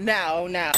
now.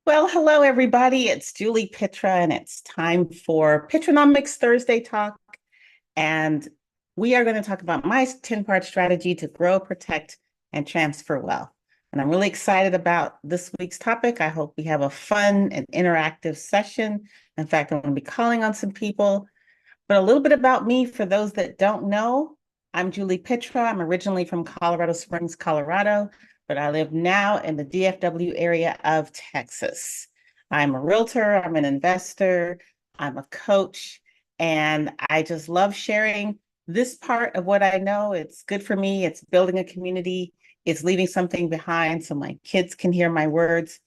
Well, hello, everybody. It's Juli Pitra, and it's time for Pitranomics Thursday Talk. And we are going to talk about my 10-part strategy to grow, protect, and transfer wealth. And I'm really excited about this week's topic. I hope we have a fun and interactive session. In fact, I'm going to be calling on some people. But a little bit about me for those that don't know. I'm Juli Pitra. I'm originally from Colorado Springs, Colorado, but I live now in the DFW area of Texas. I'm a realtor, I'm an investor, I'm a coach, and I just love sharing this part of what I know. It's good for me. It's building a community. It's leaving something behind so my kids can hear my words.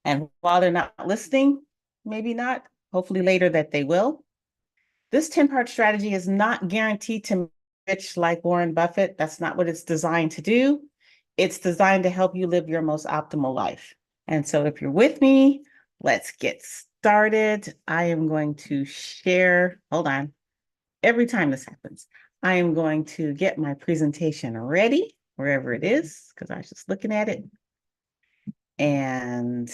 And while they're not listening, maybe not, hopefully later that they will. This 10-part strategy is not guaranteed to be rich like Warren Buffett. That's not what it's designed to do. It's designed to help you live your most optimal life. And so if you're with me, let's get started. I am going to share, hold on. Every time this happens, I am going to get my presentation ready, wherever it is, because I was just looking at it. And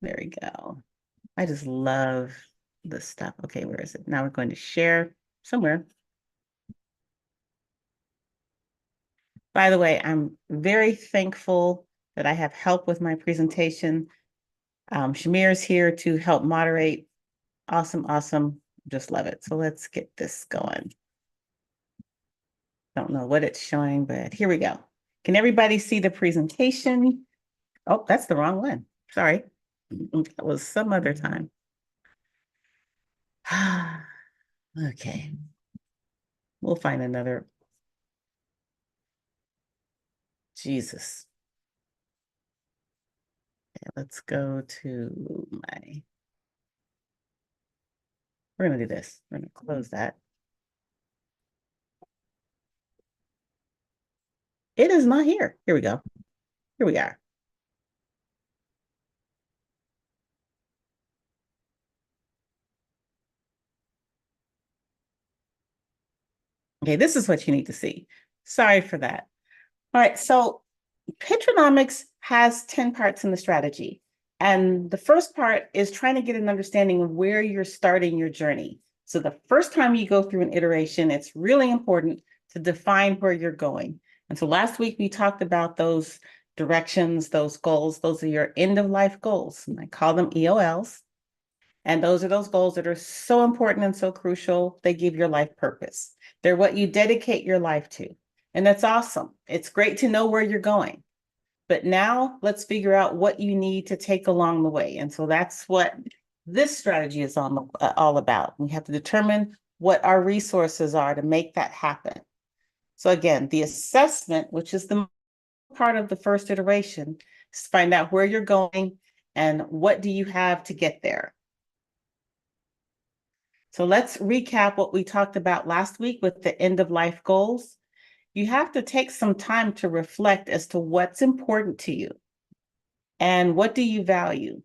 there we go. I just love this stuff. Okay, where is it? Now we're going to share somewhere. By the way, I'm very thankful that I have help with my presentation. Shamir is here to help moderate. Awesome. Just love it. So let's get this going. Don't know what it's showing, but here we go. Can everybody see the presentation? Oh, that's the wrong one. Sorry. That was some other time. Okay. We'll find another. Jesus. Okay, let's go to my. We're going to do this. We're going to close that. It is not here. Here we go. Here we are. Okay, this is what you need to see. Sorry for that. All right, so Pitranomics has 10 parts in the strategy. And the first part is trying to get an understanding of where you're starting your journey. So the first time you go through an iteration, it's really important to define where you're going. And so last week we talked about those directions, those goals. Those are your end of life goals. And I call them EOLs. And those are those goals that are so important and so crucial. They give your life purpose. They're what you dedicate your life to. And that's awesome. It's great to know where you're going. But now let's figure out what you need to take along the way. And so that's what this strategy is all about. We have to determine what our resources are to make that happen. So again, the assessment, which is the part of the first iteration, is to find out where you're going and what do you have to get there. So let's recap what we talked about last week with the end of life goals. You have to take some time to reflect as to what's important to you and what do you value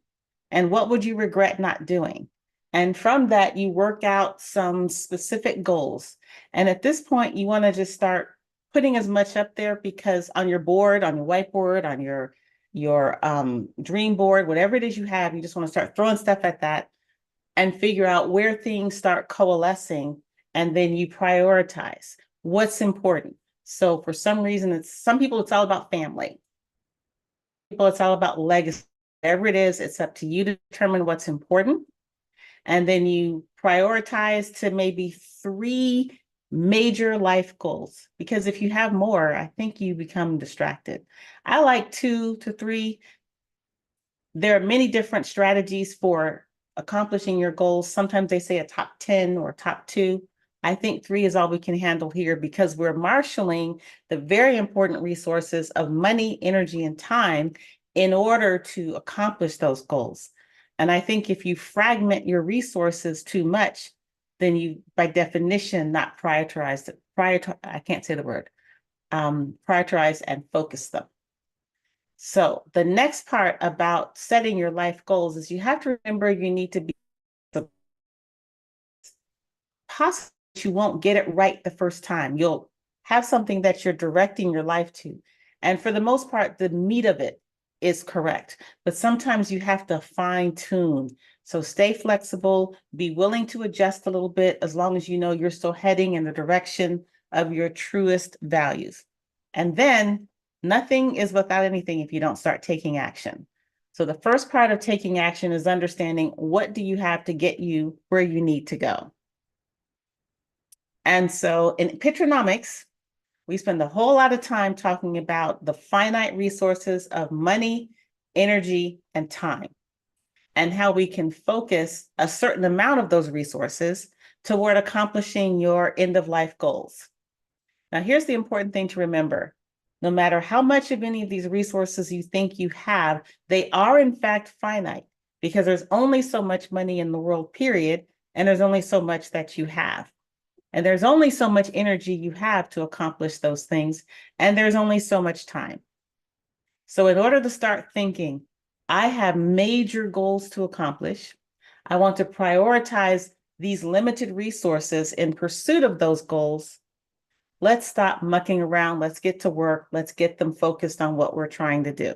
and what would you regret not doing. And from that, you work out some specific goals. And at this point, you want to just start putting as much up there, because on your board, on your whiteboard, on your dream board, whatever it is you have, you just want to start throwing stuff at that and figure out where things start coalescing, and then you prioritize what's important. So for some reason, some people, it's all about family. People, it's all about legacy. Whatever it is, it's up to you to determine what's important. And then you prioritize to maybe 3 major life goals. Because if you have more, I think you become distracted. I like 2 to 3. There are many different strategies for accomplishing your goals. Sometimes they say a top 10 or top 2. I think 3 is all we can handle here because we're marshaling the very important resources of money, energy, and time in order to accomplish those goals. And I think if you fragment your resources too much, then you, by definition, not I can't say the word, prioritize and focus them. So the next part about setting your life goals is you have to remember you need to be possible that you won't get it right the first time. You'll have something that you're directing your life to. And for the most part, the meat of it is correct. But sometimes you have to fine tune. So stay flexible, be willing to adjust a little bit as long as you know you're still heading in the direction of your truest values. And then nothing is without anything if you don't start taking action. So the first part of taking action is understanding what do you have to get you where you need to go. And so in Pitranomics, we spend a whole lot of time talking about the finite resources of money, energy, and time, and how we can focus a certain amount of those resources toward accomplishing your end-of-life goals. Now, here's the important thing to remember. No matter how much of any of these resources you think you have, they are in fact finite because there's only so much money in the world, period, and there's only so much that you have. And there's only so much energy you have to accomplish those things, and there's only so much time. So in order to start thinking, I have major goals to accomplish, I want to prioritize these limited resources in pursuit of those goals, let's stop mucking around, let's get to work, let's get them focused on what we're trying to do.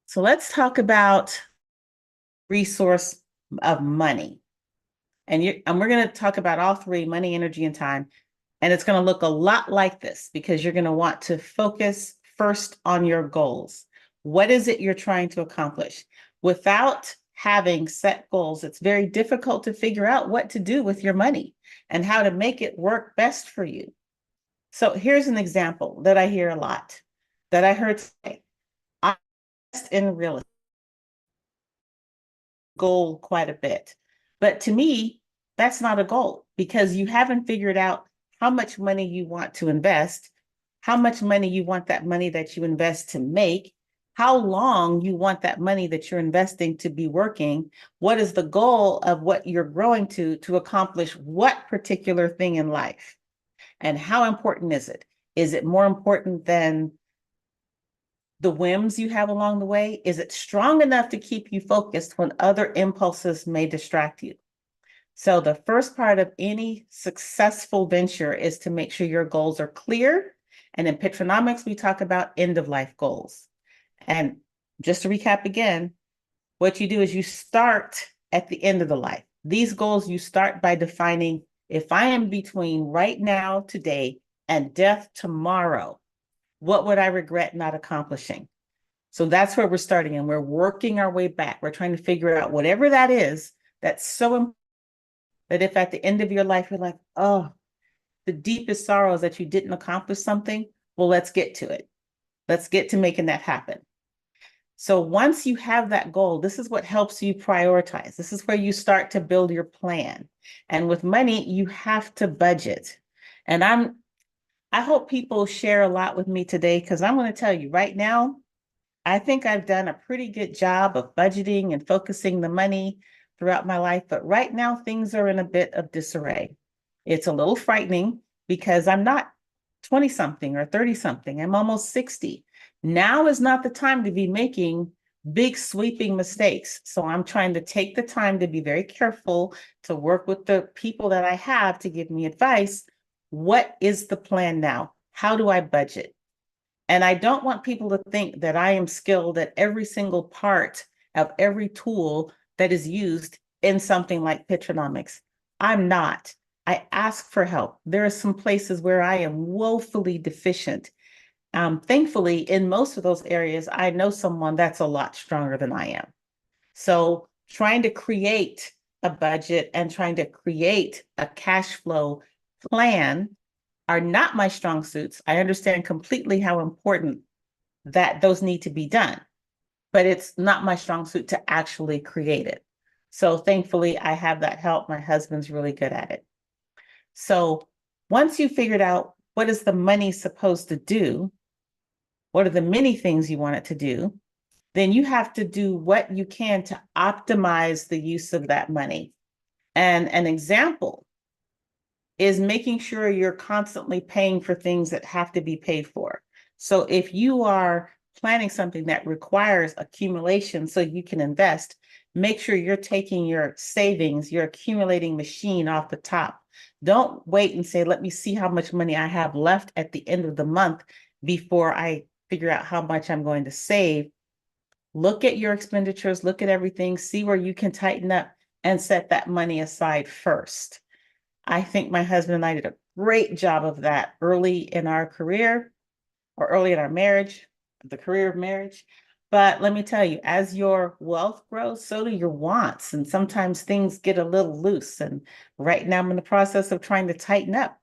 So let's talk about resource of money. And we're going to talk about all 3, money, energy, and time. And it's going to look a lot like this because you're going to want to focus first on your goals. What is it you're trying to accomplish? Without having set goals, it's very difficult to figure out what to do with your money and how to make it work best for you. So here's an example that I hear a lot, that I heard today. I invest in real estate goal quite a bit. But to me, that's not a goal because you haven't figured out how much money you want to invest, how much money you want that money that you invest to make, how long you want that money that you're investing to be working, what is the goal of what you're growing to accomplish what particular thing in life, and how important is it? Is it more important than the whims you have along the way? Is it strong enough to keep you focused when other impulses may distract you? So the first part of any successful venture is to make sure your goals are clear. And in Pitranomics, we talk about end-of-life goals. And just to recap again, what you do is you start at the end of the life. These goals, you start by defining, if I am between right now, today, and death tomorrow, what would I regret not accomplishing? So that's where we're starting, and we're working our way back. We're trying to figure out whatever that is that's so important that if at the end of your life, you're like, oh, the deepest sorrow is that you didn't accomplish something, well, let's get to it. Let's get to making that happen. So once you have that goal, this is what helps you prioritize. This is where you start to build your plan. And with money, you have to budget. And I hope people share a lot with me today because I'm going to tell you right now, I think I've done a pretty good job of budgeting and focusing the money throughout my life, but right now things are in a bit of disarray. It's a little frightening because I'm not 20 something or 30 something. I'm almost 60. Now is not the time to be making big sweeping mistakes. So I'm trying to take the time to be very careful, to work with the people that I have to give me advice. What is the plan now? How do I budget? And I don't want people to think that I am skilled at every single part of every tool that is used in something like Pitranomics. I'm not. I ask for help. There are some places where I am woefully deficient. Thankfully, in most of those areas, I know someone that's a lot stronger than I am. So trying to create a budget and trying to create a cash flow plan are not my strong suits. I understand completely how important that those need to be done, but it's not my strong suit to actually create it. So thankfully, I have that help. My husband's really good at it. So once you figured out what is the money supposed to do, what are the many things you want it to do, then you have to do what you can to optimize the use of that money. And an example is making sure you're constantly paying for things that have to be paid for. So if you are planning something that requires accumulation so you can invest, make sure you're taking your savings, your accumulating machine off the top. Don't wait and say, let me see how much money I have left at the end of the month before I figure out how much I'm going to save. Look at your expenditures, look at everything, see where you can tighten up and set that money aside first. I think my husband and I did a great job of that early in our career or early in our marriage, the career of marriage. But let me tell you, as your wealth grows, so do your wants. And sometimes things get a little loose. And right now I'm in the process of trying to tighten up.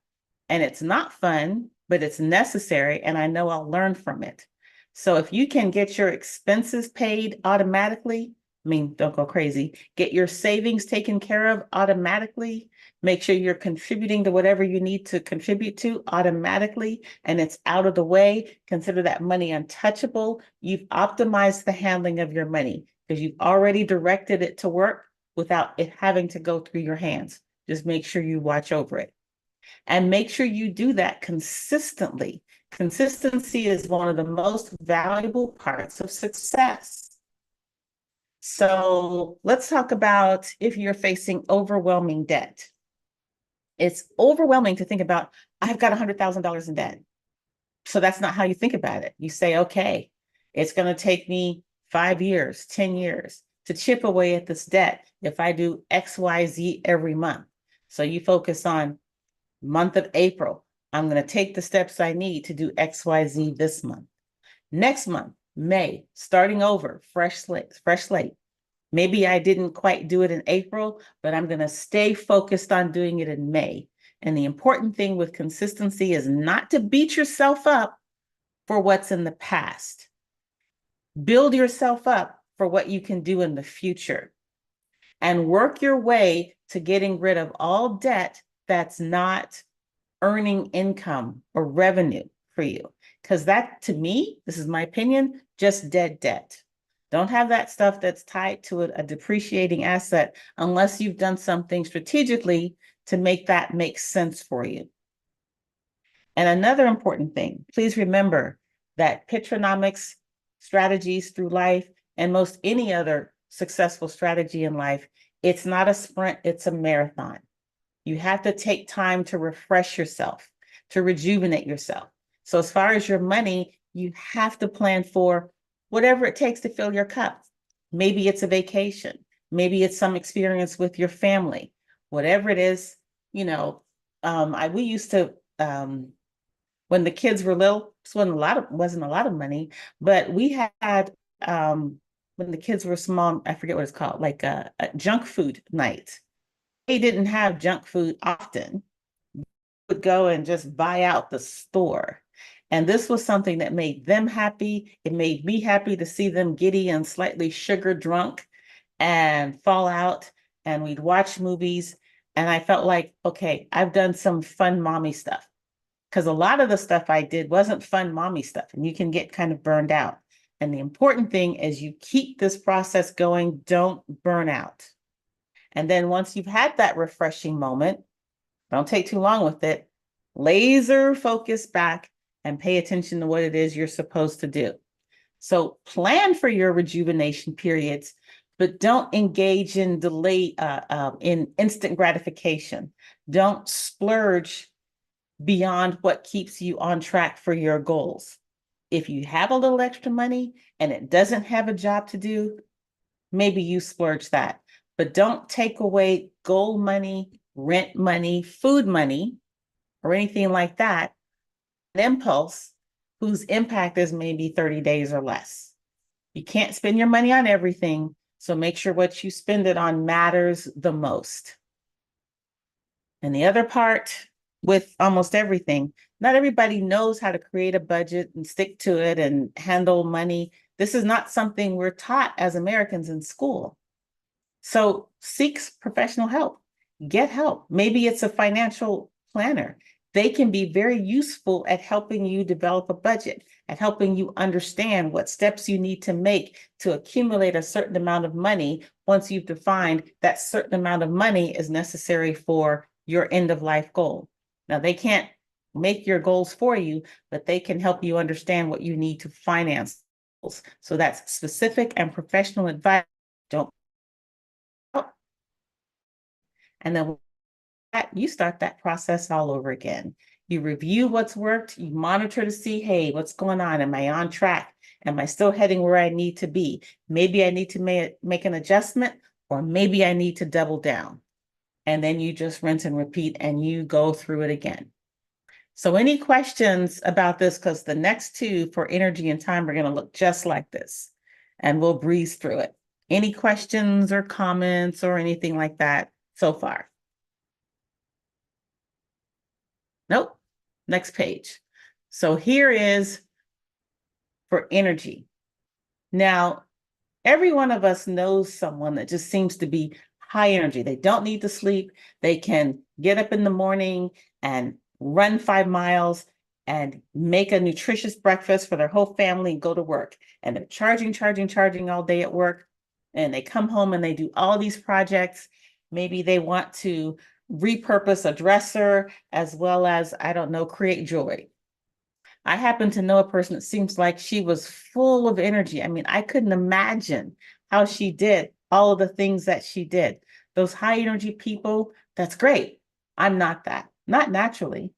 And it's not fun, but it's necessary. And I know I'll learn from it. So if you can get your expenses paid automatically, I mean, don't go crazy, get your savings taken care of automatically, make sure you're contributing to whatever you need to contribute to automatically, and it's out of the way. Consider that money untouchable. You've optimized the handling of your money because you've already directed it to work without it having to go through your hands. Just make sure you watch over it. And make sure you do that consistently. Consistency is one of the most valuable parts of success. So let's talk about if you're facing overwhelming debt. It's overwhelming to think about, I've got $100,000 in debt. So that's not how you think about it. You say, okay, it's going to take me 5 years, 10 years to chip away at this debt if I do X, Y, Z every month. So you focus on month of April. I'm going to take the steps I need to do X, Y, Z this month. Next month, May, starting over, fresh slate. Maybe I didn't quite do it in April, but I'm going to stay focused on doing it in May. And the important thing with consistency is not to beat yourself up for what's in the past. Build yourself up for what you can do in the future and work your way to getting rid of all debt that's not earning income or revenue for you. Because that, to me, this is my opinion, just dead debt. Don't have that stuff that's tied to a depreciating asset unless you've done something strategically to make that make sense for you. And another important thing, please remember that Pitranomics strategies through life and most any other successful strategy in life, it's not a sprint, it's a marathon. You have to take time to refresh yourself, to rejuvenate yourself. So as far as your money, you have to plan for whatever it takes to fill your cup. Maybe it's a vacation. Maybe it's some experience with your family. Whatever it is, we used to, when the kids were little, this wasn't a lot of money, but we had, when the kids were small, I forget what it's called, like a junk food night. They didn't have junk food often. Would go and just buy out the store. And this was something that made them happy. It made me happy to see them giddy and slightly sugar drunk and fall out. And we'd watch movies. And I felt like, okay, I've done some fun mommy stuff. Because a lot of the stuff I did wasn't fun mommy stuff. And you can get kind of burned out. And the important thing is you keep this process going, don't burn out. And then once you've had that refreshing moment, don't take too long with it. Laser focus back and pay attention to what it is you're supposed to do. So plan for your rejuvenation periods, but don't engage in in instant gratification. Don't splurge beyond what keeps you on track for your goals. If you have a little extra money and it doesn't have a job to do, maybe you splurge that. But don't take away goal money, rent money, food money, or anything like that, an impulse whose impact is maybe 30 days or less. You can't spend your money on everything, so make sure what you spend it on matters the most. And the other part with almost everything, not everybody knows how to create a budget and stick to it and handle money. This is not something we're taught as Americans in school. So seek professional help, get help. Maybe it's a financial planner. They can be very useful at helping you develop a budget, at helping you understand what steps you need to make to accumulate a certain amount of money once you've defined that certain amount of money is necessary for your end of life goal. Now, they can't make your goals for you, but they can help you understand what you need to finance. So that's specific and professional advice. Don't. And then you start that process all over again. You review what's worked, you monitor to see, hey, what's going on? Am I on track? Am I still heading where I need to be? Maybe I need to make an adjustment, or maybe I need to double down. And then you just rinse and repeat and you go through it again. So any questions about this? Because the next two for energy and time are going to look just like this, and we'll breeze through it. Any questions or comments or anything like that so far? Nope. Next page. So here is for energy. Now, every one of us knows someone that just seems to be high energy. They don't need to sleep. They can get up in the morning and run 5 miles and make a nutritious breakfast for their whole family and go to work. And they're charging all day at work. And they come home and they do all these projects. Maybe they want to repurpose a dresser as well as, I don't know, create jewelry. I happen to know a person that seems like she was full of energy. I mean, I couldn't imagine how she did all of the things that she did. Those high energy people, that's great. I'm not that, not naturally.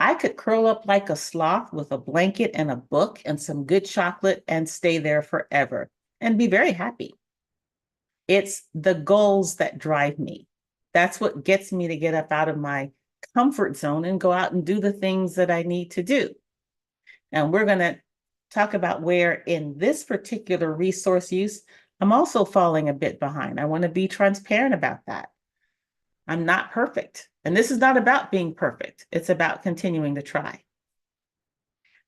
I could curl up like a sloth with a blanket and a book and some good chocolate and stay there forever and be very happy. It's the goals that drive me. That's what gets me to get up out of my comfort zone and go out and do the things that I need to do. And we're going to talk about where in this particular resource use, I'm also falling a bit behind. I want to be transparent about that. I'm not perfect. And this is not about being perfect. It's about continuing to try.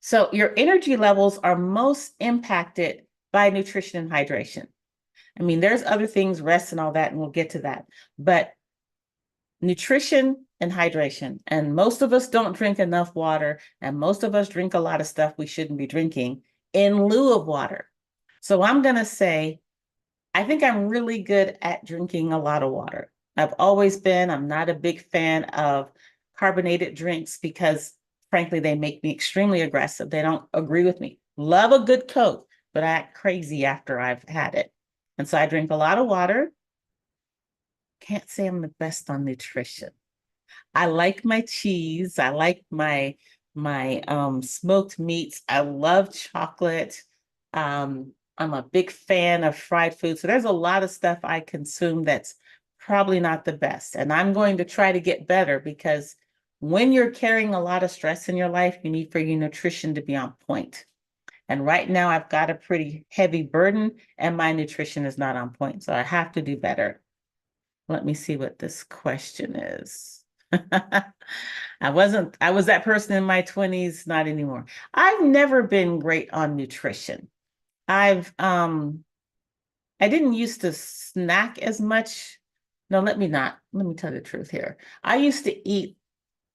So your energy levels are most impacted by nutrition and hydration. I mean, there's other things, rest and all that, and we'll get to that. But nutrition and hydration, and most of us don't drink enough water, and most of us drink a lot of stuff we shouldn't be drinking in lieu of water. So I'm going to say, I think I'm really good at drinking a lot of water. I've always been. I'm not a big fan of carbonated drinks because, frankly, they make me extremely aggressive. They don't agree with me. Love a good Coke, but I act crazy after I've had it. And so I drink a lot of water. Can't say I'm the best on nutrition. I like my cheese. I like my smoked meats. I love chocolate. I'm a big fan of fried food. So there's a lot of stuff I consume that's probably not the best. And I'm going to try to get better, because when you're carrying a lot of stress in your life, you need for your nutrition to be on point. And right now I've got a pretty heavy burden and my nutrition is not on point. So I have to do better. Let me see what this question is. I was that person in my 20s, not anymore. I've never been great on nutrition. I didn't used to snack as much. No, let me tell you the truth here. I used to eat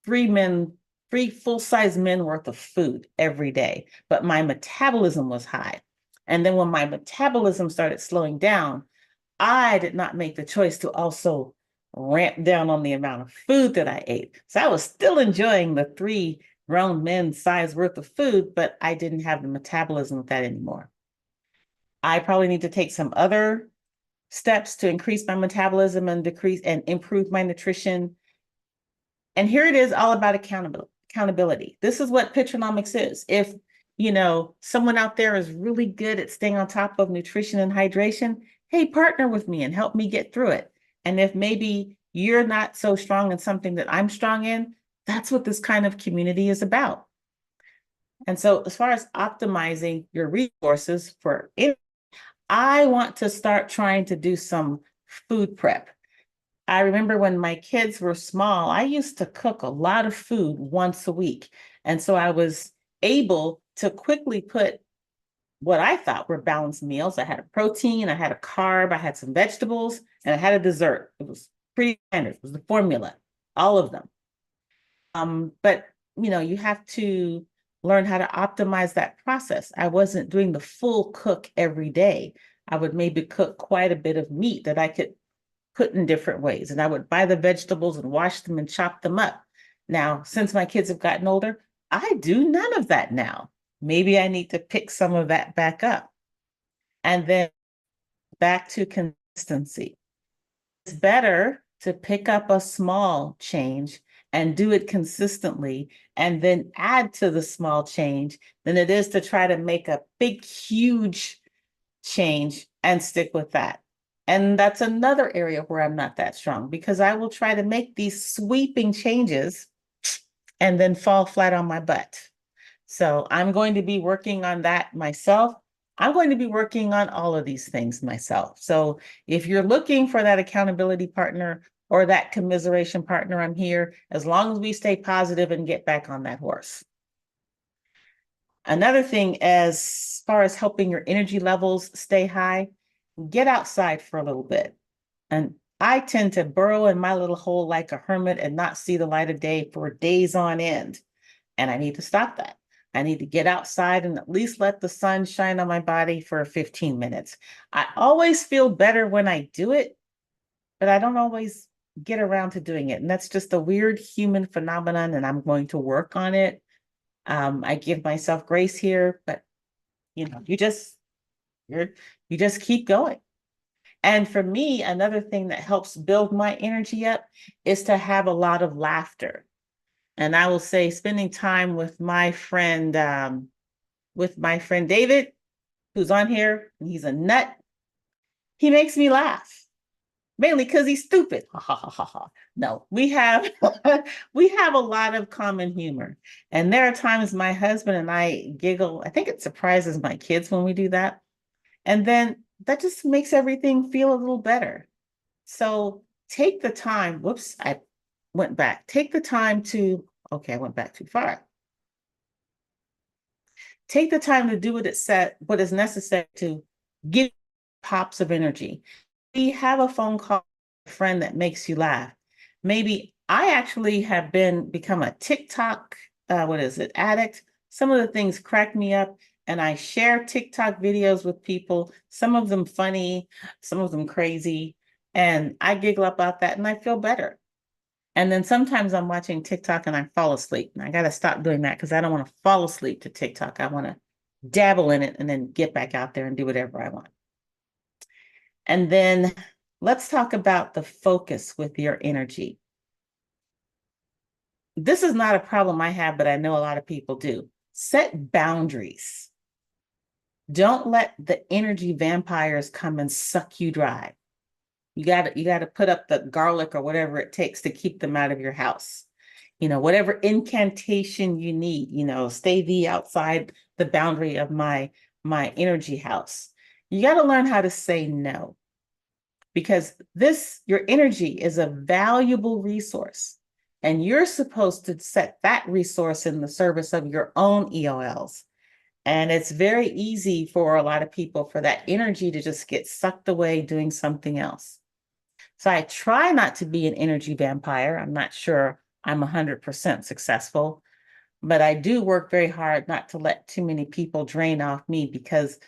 three full-size men worth of food every day, but my metabolism was high. And then when my metabolism started slowing down, I did not make the choice to also ramp down on the amount of food that I ate. So I was still enjoying the 3 grown men size worth of food, but I didn't have the metabolism with that anymore. I probably need to take some other steps to increase my metabolism and decrease and improve my nutrition. And here it is, all about accountability. This is what Pitranomics is. If someone out there is really good at staying on top of nutrition and hydration, hey, partner with me and help me get through it. And if maybe you're not so strong in something that I'm strong in, that's what this kind of community is about. And so as far as optimizing your resources for it, I want to start trying to do some food prep. I remember when my kids were small, I used to cook a lot of food once a week. And so I was able to quickly put what I thought were balanced meals. I had a protein, I had a carb, I had some vegetables, and I had a dessert. It was pretty standard. It was the formula, all of them. But you have to learn how to optimize that process. I wasn't doing the full cook every day. I would maybe cook quite a bit of meat that I could put in different ways. And I would buy the vegetables and wash them and chop them up. Now, since my kids have gotten older, I do none of that now. Maybe I need to pick some of that back up. And then back to consistency. It's better to pick up a small change and do it consistently and then add to the small change than it is to try to make a big, huge change and stick with that. And that's another area where I'm not that strong because I will try to make these sweeping changes and then fall flat on my butt. So I'm going to be working on that myself. I'm going to be working on all of these things myself. So if you're looking for that accountability partner or that commiseration partner, I'm here as long as we stay positive and get back on that horse. Another thing, as far as helping your energy levels stay high, get outside for a little bit. And I tend to burrow in my little hole like a hermit and not see the light of day for days on end. And I need to stop that. I need to get outside and at least let the sun shine on my body for 15 minutes. I always feel better when I do it, but I don't always get around to doing it. And that's just a weird human phenomenon, and I'm going to work on it. I give myself grace here, but you just keep going. And for me, another thing that helps build my energy up is to have a lot of laughter. And I will say spending time with my friend David, who's on here, and he's a nut. He makes me laugh, mainly because he's stupid. Ha ha ha ha ha. No, we have we have a lot of common humor. And there are times my husband and I giggle. I think it surprises my kids when we do that. And then that just makes everything feel a little better. So take the time. Whoops, I went back. Take the time to, okay, I went back too far. Take the time to do what is necessary to give pops of energy. We have a phone call with a friend that makes you laugh. Maybe I actually have become a TikTok, addict. Some of the things crack me up, and I share TikTok videos with people, some of them funny, some of them crazy, and I giggle about that and I feel better. And then sometimes I'm watching TikTok and I fall asleep. And I got to stop doing that because I don't want to fall asleep to TikTok. I want to dabble in it and then get back out there and do whatever I want. And then let's talk about the focus with your energy. This is not a problem I have, but I know a lot of people do. Set boundaries. Don't let the energy vampires come and suck you dry. You got to put up the garlic or whatever it takes to keep them out of your house. Whatever incantation you need, stay thee outside the boundary of my energy house. You got to learn how to say no, because your energy is a valuable resource, and you're supposed to set that resource in the service of your own EOLs. And it's very easy for a lot of people for that energy to just get sucked away doing something else. So I try not to be an energy vampire. I'm not sure I'm 100% successful, but I do work very hard not to let too many people drain off me, because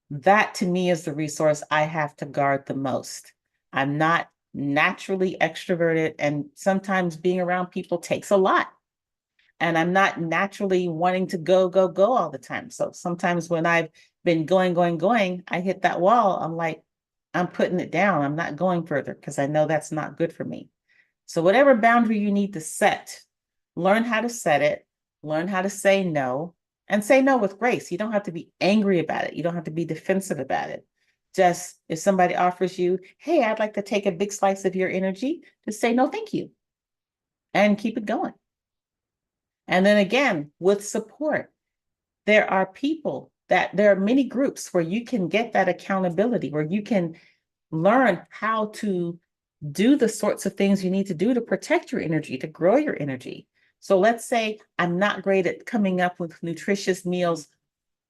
that to me is the resource I have to guard the most. I'm not naturally extroverted, and sometimes being around people takes a lot. And I'm not naturally wanting to go, go, go all the time. So sometimes when I've been going, I hit that wall. I'm like, I'm putting it down. I'm not going further because I know that's not good for me. So whatever boundary you need to set, learn how to set it, learn how to say no, and say no with grace. You don't have to be angry about it. You don't have to be defensive about it. Just if somebody offers you, hey, I'd like to take a big slice of your energy, just say no, thank you, and keep it going. And then again, with support, there are many groups where you can get that accountability, where you can learn how to do the sorts of things you need to do to protect your energy, to grow your energy. So let's say I'm not great at coming up with nutritious meals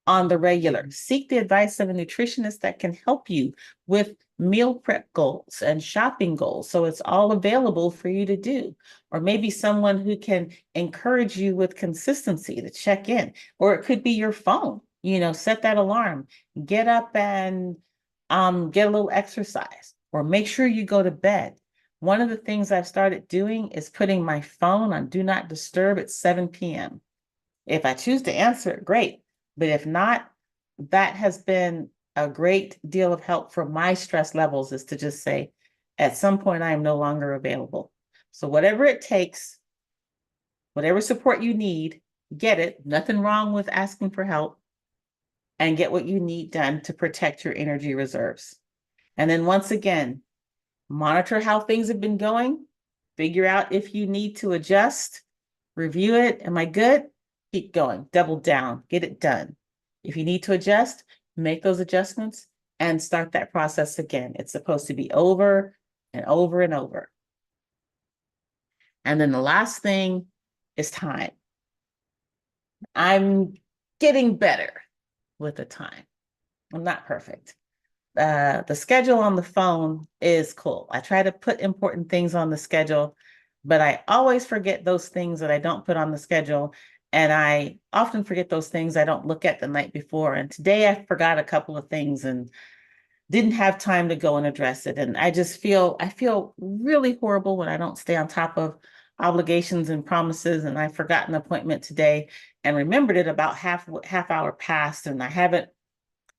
on the regular. Seek the advice of a nutritionist that can help you with meal prep goals and shopping goals. So it's all available for you to do. Or maybe someone who can encourage you with consistency to check in. Or it could be your phone, set that alarm, get up and get a little exercise, or make sure you go to bed. One of the things I've started doing is putting my phone on do not disturb at 7 p.m. If I choose to answer it, great. But if not, that has been a great deal of help for my stress levels, is to just say, at some point, I am no longer available. So whatever it takes, whatever support you need, get it. Nothing wrong with asking for help, and get what you need done to protect your energy reserves. And then once again, monitor how things have been going, figure out if you need to adjust, review it. Am I good? Keep going, double down, get it done. If you need to adjust, make those adjustments and start that process again. It's supposed to be over and over and over. And then the last thing is time. I'm getting better with the time. I'm not perfect. The schedule on the phone is cool. I try to put important things on the schedule, but I always forget those things that I don't put on the schedule. And I often forget those things I don't look at the night before. And today I forgot a couple of things and didn't have time to go and address it. And I feel really horrible when I don't stay on top of obligations and promises. And I forgot an appointment today and remembered it about half hour past, and I haven't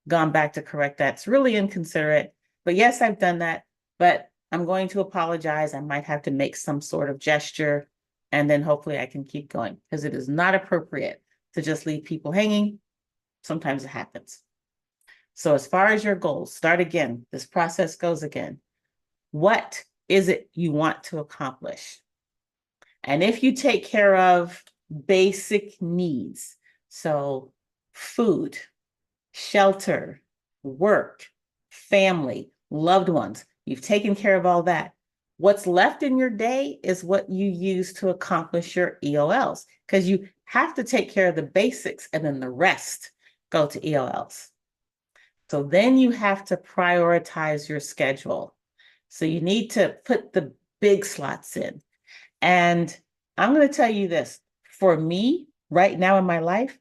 gone back to correct that. It's really inconsiderate. But yes, I've done that, but I'm going to apologize. I might have to make some sort of gesture, and then hopefully I can keep going, because it is not appropriate to just leave people hanging. Sometimes it happens. So as far as your goals, start again. This process goes again. What is it you want to accomplish? And if you take care of basic needs, so food, shelter, work, family, loved ones, you've taken care of all that. What's left in your day is what you use to accomplish your EOLs, because you have to take care of the basics and then the rest go to EOLs. So then you have to prioritize your schedule. So you need to put the big slots in. And I'm going to tell you this, for me right now in my life,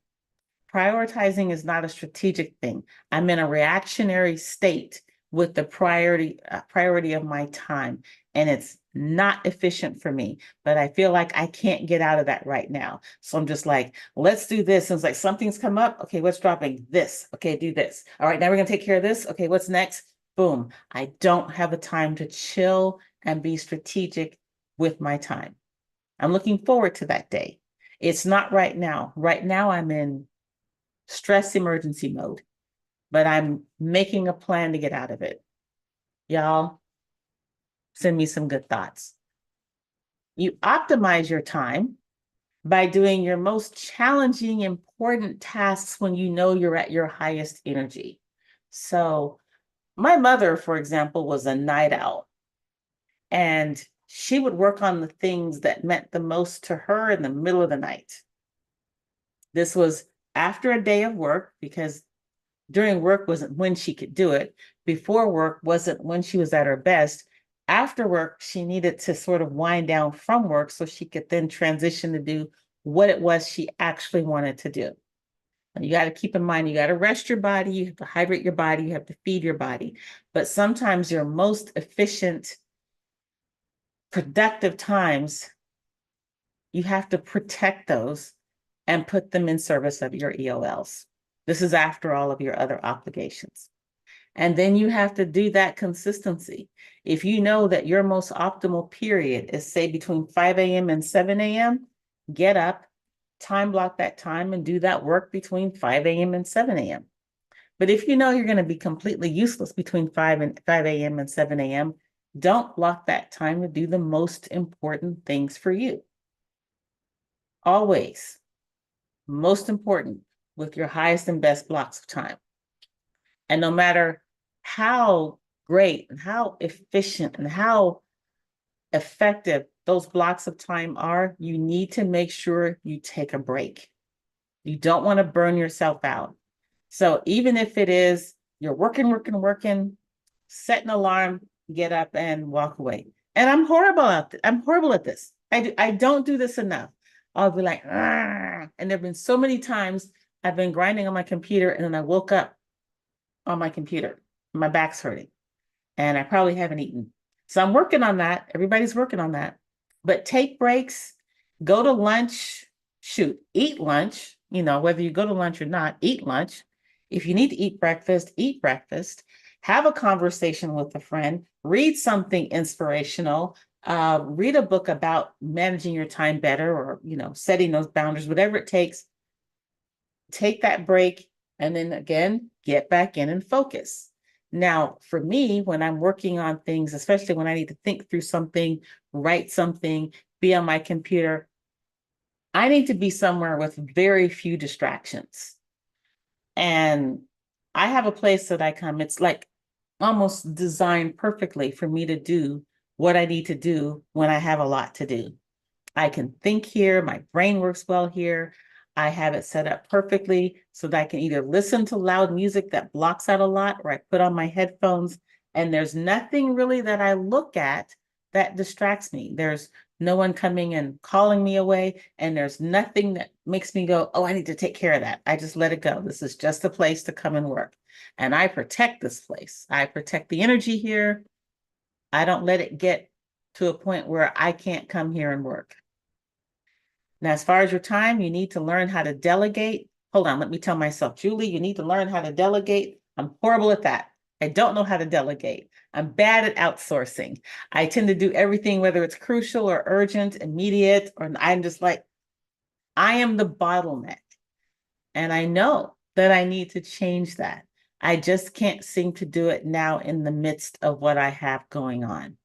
prioritizing is not a strategic thing. I'm in a reactionary state with the priority of my time, and it's not efficient for me. But I feel like I can't get out of that right now. So I'm just like, let's do this. And it's like something's come up. Okay, what's dropping? This. Okay, do this. All right, now we're gonna take care of this. Okay, what's next? Boom. I don't have a time to chill and be strategic with my time. I'm looking forward to that day. It's not right now. Right now I'm in stress emergency mode, but I'm making a plan to get out of it. Y'all, send me some good thoughts. You optimize your time by doing your most challenging, important tasks when you know you're at your highest energy. So my mother, for example, was a night owl, and she would work on the things that meant the most to her in the middle of the night. This was after a day of work, because during work wasn't when she could do it. Before work wasn't when she was at her best. After work, she needed to sort of wind down from work so she could then transition to do what it was she actually wanted to do. And you got to keep in mind, you got to rest your body, you have to hydrate your body, you have to feed your body. But sometimes your most efficient, productive times, you have to protect those and put them in service of your EOLs. This is after all of your other obligations. And then you have to do that consistency. If you know that your most optimal period is, say, between 5 a.m. and 7 a.m., get up, time block that time, and do that work between 5 a.m. and 7 a.m. But if you know you're going to be completely useless between 5 a.m. and 7 a.m., don't block that time to do the most important things for you. Always, most important, with your highest and best blocks of time. And no matter how great and how efficient and how effective those blocks of time are, you need to make sure you take a break. You don't want to burn yourself out. So even if it is you're working, set an alarm, get up and walk away. And I'm horrible at I'm horrible at this. I don't do this enough. I'll be like, "Argh." And there have been so many times I've been grinding on my computer and then I woke up on my computer. My back's hurting and I probably haven't eaten. So I'm working on that. Everybody's working on that. But take breaks, go to lunch, shoot, eat lunch, whether you go to lunch or not, eat lunch. If you need to eat breakfast, have a conversation with a friend, read something inspirational, read a book about managing your time better or, setting those boundaries, whatever it takes. Take that break and then again, get back in and focus. Now, for me, when I'm working on things, especially when I need to think through something, write something, be on my computer, I need to be somewhere with very few distractions. And I have a place that I come, it's like almost designed perfectly for me to do what I need to do when I have a lot to do. I can think here, my brain works well here. I have it set up perfectly so that I can either listen to loud music that blocks out a lot or I put on my headphones and there's nothing really that I look at that distracts me. There's no one coming and calling me away and there's nothing that makes me go, oh, I need to take care of that. I just let it go. This is just a place to come and work. And I protect this place. I protect the energy here. I don't let it get to a point where I can't come here and work. Now, as far as your time, you need to learn how to delegate. Hold on, let me tell myself, Julie, you need to learn how to delegate. I'm horrible at that. I don't know how to delegate. I'm bad at outsourcing. I tend to do everything, whether it's crucial or urgent, immediate, or I'm just like, I am the bottleneck. And I know that I need to change that. I just can't seem to do it now in the midst of what I have going on.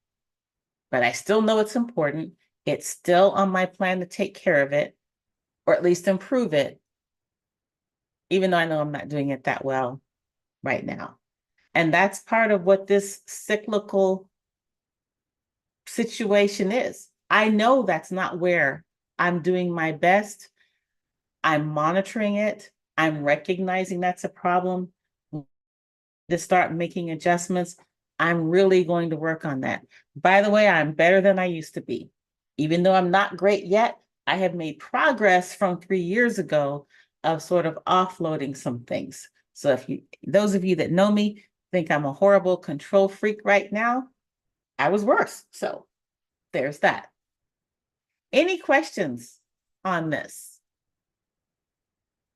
But I still know it's important. It's still on my plan to take care of it, or at least improve it, even though I know I'm not doing it that well right now. And that's part of what this cyclical situation is. I know that's not where I'm doing my best. I'm monitoring it. I'm recognizing that's a problem. To start making adjustments, I'm really going to work on that. By the way, I'm better than I used to be. Even though I'm not great yet, I have made progress from 3 years ago of sort of offloading some things. So those of you that know me think I'm a horrible control freak right now, I was worse. So there's that. Any questions on this?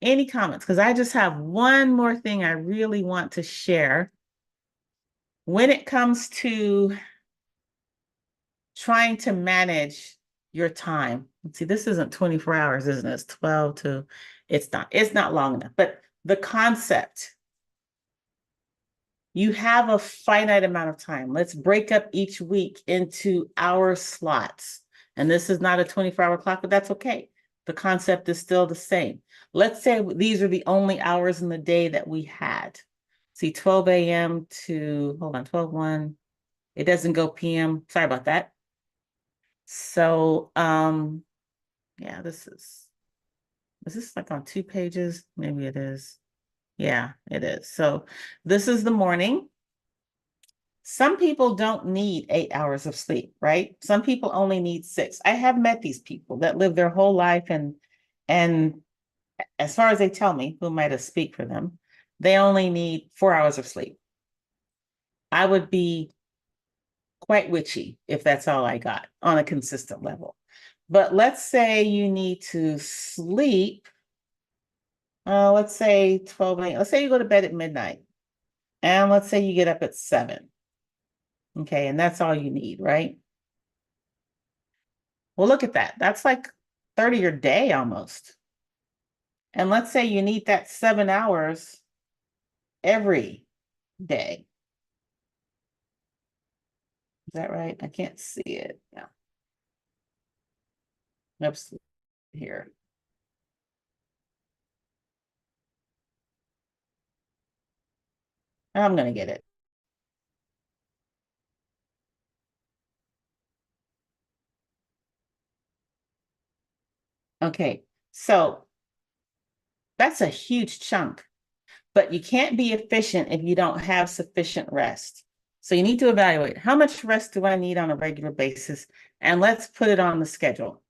Any comments? Because I just have one more thing I really want to share. When it comes to trying to manage your time. Let's see, this isn't 24 hours, isn't it? It's 12 to, it's not long enough. But the concept, you have a finite amount of time. Let's break up each week into hour slots. And this is not a 24-hour clock, but that's okay. The concept is still the same. Let's say these are the only hours in the day that we had. See, 12 a.m. to, hold on, 12:01. It doesn't go p.m. Sorry about that. So, yeah, this is like on 2 pages? Maybe it is. Yeah, it is. So this is the morning. Some people don't need 8 hours of sleep, right? Some people only need 6. I have met these people that live their whole life and as far as they tell me, who might have speak for them, they only need 4 hours of sleep. I would be quite witchy if that's all I got on a consistent level. But let's say you need to sleep, let's say 12 a.m. Let's say you go to bed at midnight, and let's say you get up at 7. Okay, and that's all you need, right? Well, look at that. That's like 30 your day almost. And let's say you need that 7 hours every day. Is that right? I can't see it. Yeah. Oops, here. I'm gonna get it. Okay, so that's a huge chunk. but you can't be efficient if you don't have sufficient rest. So you need to evaluate how much rest do I need on a regular basis, and let's put it on the schedule.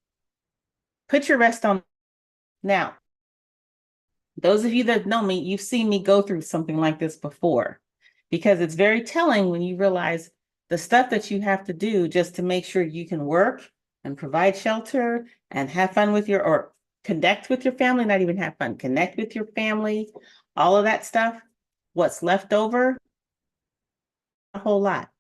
Put your rest on now. Those of you that know me, you've seen me go through something like this before, because it's very telling when you realize the stuff that you have to do just to make sure you can work and provide shelter and have fun with your, or connect with your family, not even have fun, connect with your family, all of that stuff. What's left over? A whole lot.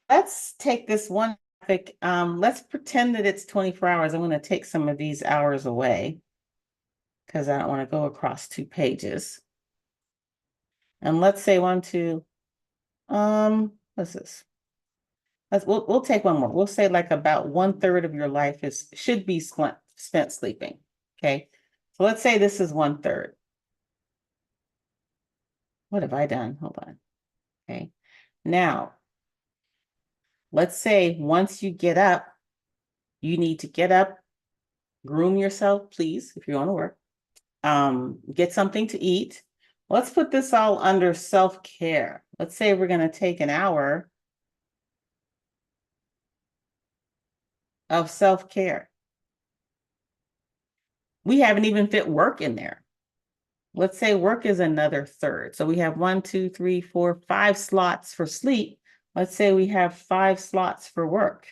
Let's take this one topic. Let's pretend that it's 24 hours. I'm going to take some of these hours away because I don't want to go across 2 pages. And let's say what's this? We'll take one more. We'll say like about 1/3 of your life should be spent sleeping. Okay. So let's say this is 1/3. What have I done? Hold on. Okay. Now, let's say once you get up, you need to get up, groom yourself, please, if you want to work. Get something to eat. Let's put this all under self-care. Let's say we're going to take an hour of self-care. We haven't even fit work in there. Let's say work is another third. So we have 1, 2, 3, 4, 5 slots for sleep. Let's say we have 5 slots for work.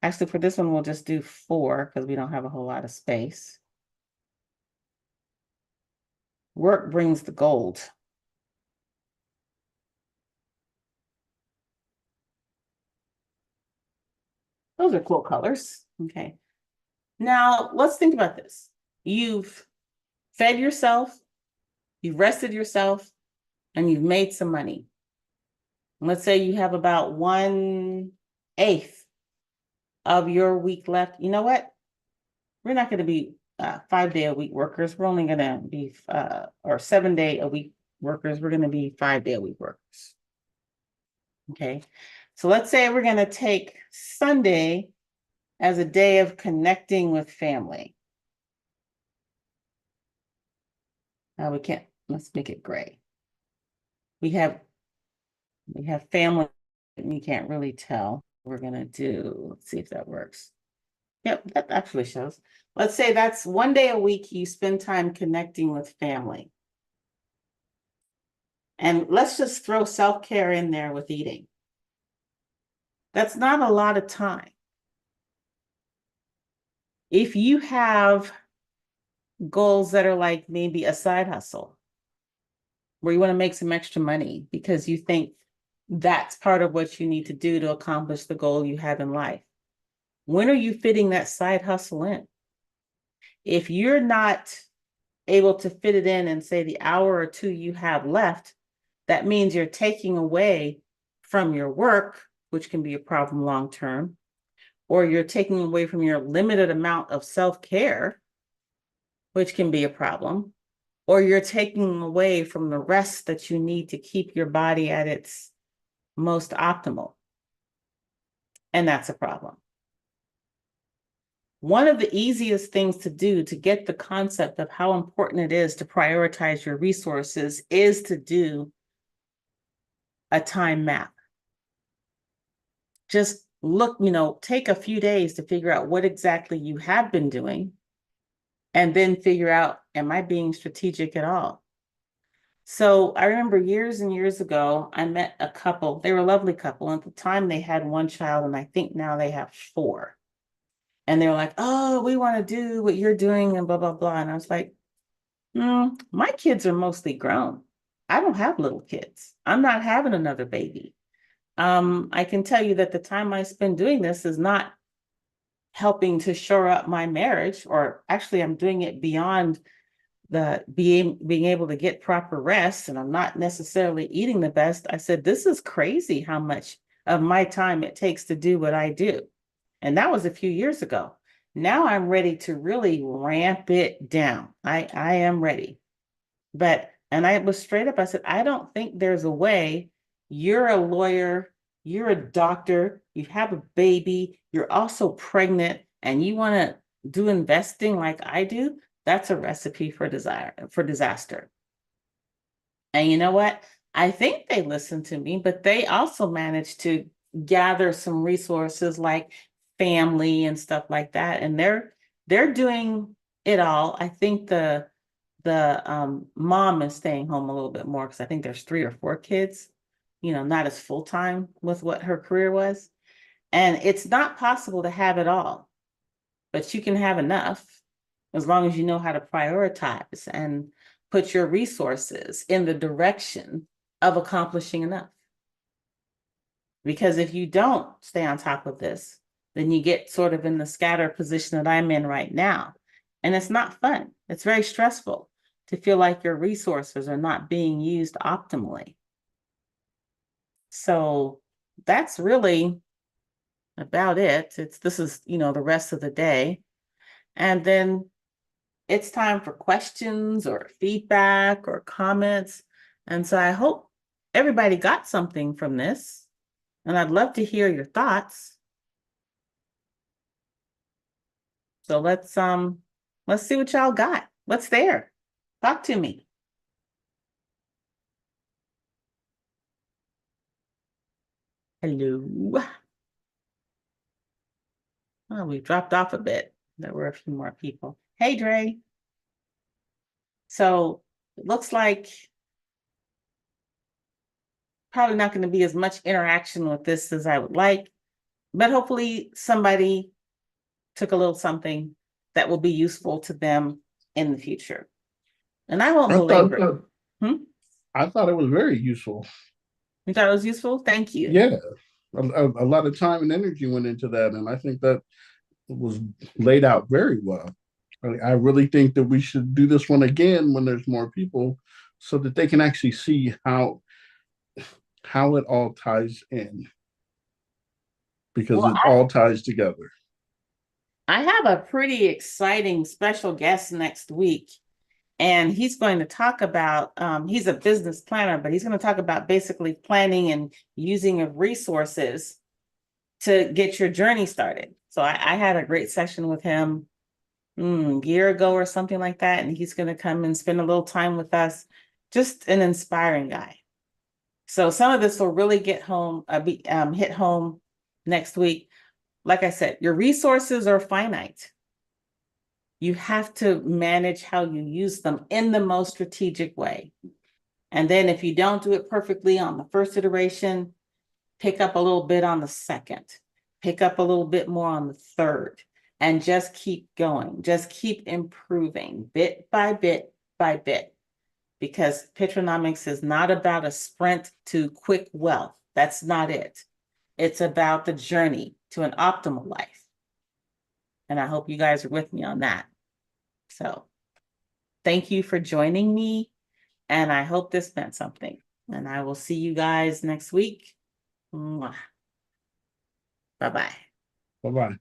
Actually, for this one, we'll just do 4 because we don't have a whole lot of space. Work brings the gold. Those are cool colors. Okay. Now let's think about this. You've fed yourself, you've rested yourself, and you've made some money. Let's say you have about 1/8 of your week left. You know what? We're not going to be 5-day-a-week workers. We're only going to be, or 7-day-a-week workers. We're going to be 5-day-a-week workers. Okay. So let's say we're going to take Sunday as a day of connecting with family. We can't, let's make it gray. We have family, and you can't really tell. We're going to do, let's see if that works. Yep, that actually shows. Let's say that's 1 day a week you spend time connecting with family. And let's just throw self-care in there with eating. That's not a lot of time. If you have goals that are like maybe a side hustle, where you want to make some extra money because you think that's part of what you need to do to accomplish the goal you have in life, when are you fitting that side hustle in? If you're not able to fit it in and say the hour or 2 you have left, that means you're taking away from your work, which can be a problem long-term, or you're taking away from your limited amount of self-care, which can be a problem, or you're taking away from the rest that you need to keep your body at its most optimal. And that's a problem. One of the easiest things to do to get the concept of how important it is to prioritize your resources is to do a time map. Just look, take a few days to figure out what exactly you have been doing, and then figure out, am I being strategic at all? So I remember years and years ago, I met a couple. They were a lovely couple. And at the time, they had 1 child, and I think now they have 4. And they were like, oh, we want to do what you're doing and blah, blah, blah. And I was like, my kids are mostly grown. I don't have little kids. I'm not having another baby. I can tell you that the time I spend doing this is not helping to shore up my marriage, or actually I'm doing it beyond the being able to get proper rest, and I'm not necessarily eating the best. I said, this is crazy how much of my time it takes to do what I do. And that was a few years ago. Now I'm ready to really ramp it down. I am ready. And I was straight up, I said, I don't think there's a way. You're a lawyer, you're a doctor, you have a baby, you're also pregnant, and you want to do investing like I do. That's a recipe for disaster. And you know what? I think they listened to me, but they also managed to gather some resources like family and stuff like that. And they're doing it all. I think the mom is staying home a little bit more because I think there's 3 or 4 kids, not as full time with what her career was. And it's not possible to have it all, but you can have enough as long as you know how to prioritize and put your resources in the direction of accomplishing enough. Because if you don't stay on top of this, then you get sort of in the scatter position that I'm in right now. And it's not fun. It's very stressful to feel like your resources are not being used optimally. So that's really about it. This is, the rest of the day. And then it's time for questions or feedback or comments. And so I hope everybody got something from this. And I'd love to hear your thoughts. So let's see what y'all got. What's there? Talk to me. Hello. Oh, we dropped off a bit. There were a few more people. Hey, Dre. So it looks like probably not going to be as much interaction with this as I would like, but hopefully somebody took a little something that will be useful to them in the future. And I won't I thought belabor it. Hmm? I thought it was very useful. You thought it was useful? Thank you. Yeah, a lot of time and energy went into that, and I think that was laid out very well. I really think that we should do this one again when there's more people, so that they can actually see how it all ties in, because Well, it all ties together. I have a pretty exciting special guest next week, and he's going to talk about, he's a business planner, but he's going to talk about basically planning and using of resources to get your journey started. So I had a great session with him a year ago or something like that, and he's going to come and spend a little time with us. Just an inspiring guy. So some of this will really hit home next week. Like I said, your resources are finite. You have to manage how you use them in the most strategic way. And then if you don't do it perfectly on the first iteration, pick up a little bit on the second, pick up a little bit more on the third, and just keep going. Just keep improving bit by bit by bit, because Pitranomics is not about a sprint to quick wealth. That's not it. It's about the journey to an optimal life. And I hope you guys are with me on that. So thank you for joining me. And I hope this meant something. And I will see you guys next week. Bye bye. Bye bye.